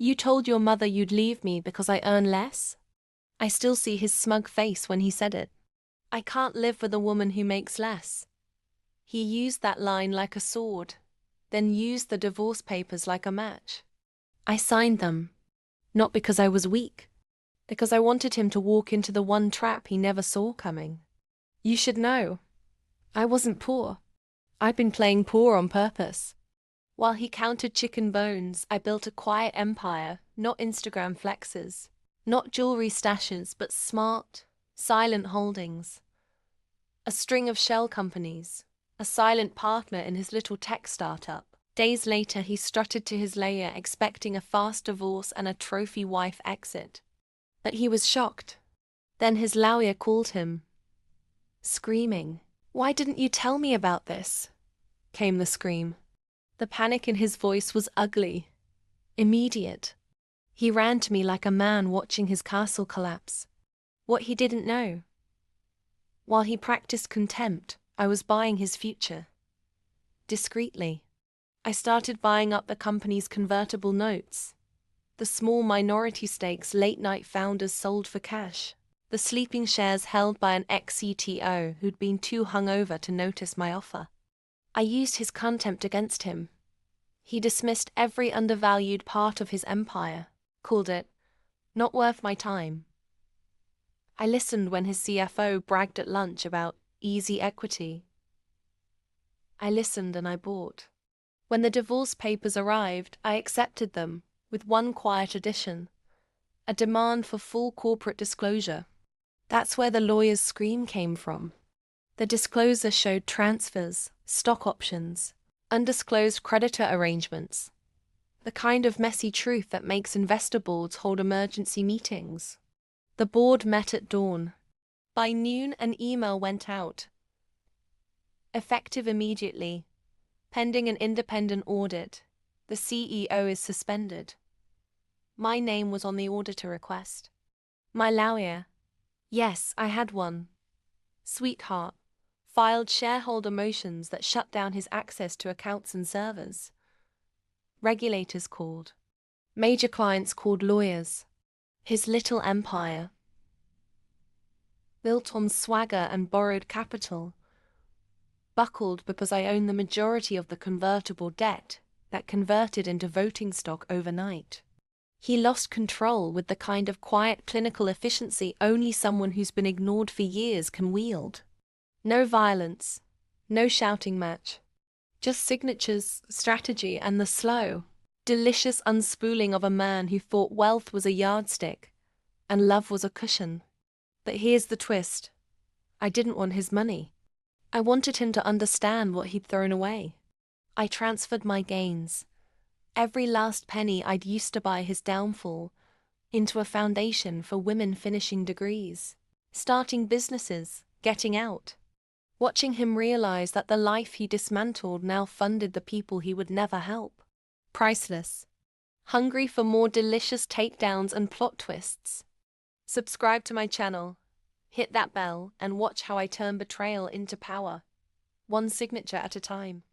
You told your mother you'd leave me because I earn less? I still see his smug face when he said it. I can't live with a woman who makes less. He used that line like a sword, then used the divorce papers like a match. I signed them, not because I was weak, because I wanted him to walk into the one trap he never saw coming. You should know, I wasn't poor. I'd been playing poor on purpose. While he counted chicken bones, I built a quiet empire, not Instagram flexes, not jewelry stashes, but smart, silent holdings. A string of shell companies, a silent partner in his little tech startup. Days later, he strutted to his lair expecting a fast divorce and a trophy wife exit. But he was shocked. Then his lawyer called him, screaming. "Why didn't you tell me about this?" came the scream. The panic in his voice was ugly, immediate. He ran to me like a man watching his castle collapse. What he didn't know. While he practiced contempt, I was buying his future. Discreetly. I started buying up the company's convertible notes. The small minority stakes late-night founders sold for cash. The sleeping shares held by an ex-CTO who'd been too hungover to notice my offer. I used his contempt against him. He dismissed every undervalued part of his empire, called it not worth my time. I listened when his CFO bragged at lunch about easy equity. I listened and I bought. When the divorce papers arrived, I accepted them, with one quiet addition: a demand for full corporate disclosure. That's where the lawyer's scream came from. The disclosure showed transfers, stock options, undisclosed creditor arrangements, the kind of messy truth that makes investor boards hold emergency meetings. The board met at dawn. By noon, an email went out. Effective immediately. Pending an independent audit, the CEO is suspended. My name was on the auditor request. My lawyer, yes, I had one, sweetheart, filed shareholder motions that shut down his access to accounts and servers. Regulators called. Major clients called lawyers. His little empire, built on swagger and borrowed capital, buckled because I own the majority of the convertible debt that converted into voting stock overnight. He lost control with the kind of quiet clinical efficiency only someone who's been ignored for years can wield. No violence, no shouting match, just signatures, strategy, and the slow, delicious unspooling of a man who thought wealth was a yardstick and love was a cushion. But here's the twist. I didn't want his money. I wanted him to understand what he'd thrown away. I transferred my gains, every last penny I'd used to buy his downfall, into a foundation for women finishing degrees, starting businesses, getting out. Watching him realize that the life he dismantled now funded the people he would never help. Priceless. Hungry for more delicious takedowns and plot twists? Subscribe to my channel, hit that bell, and watch how I turn betrayal into power, one signature at a time.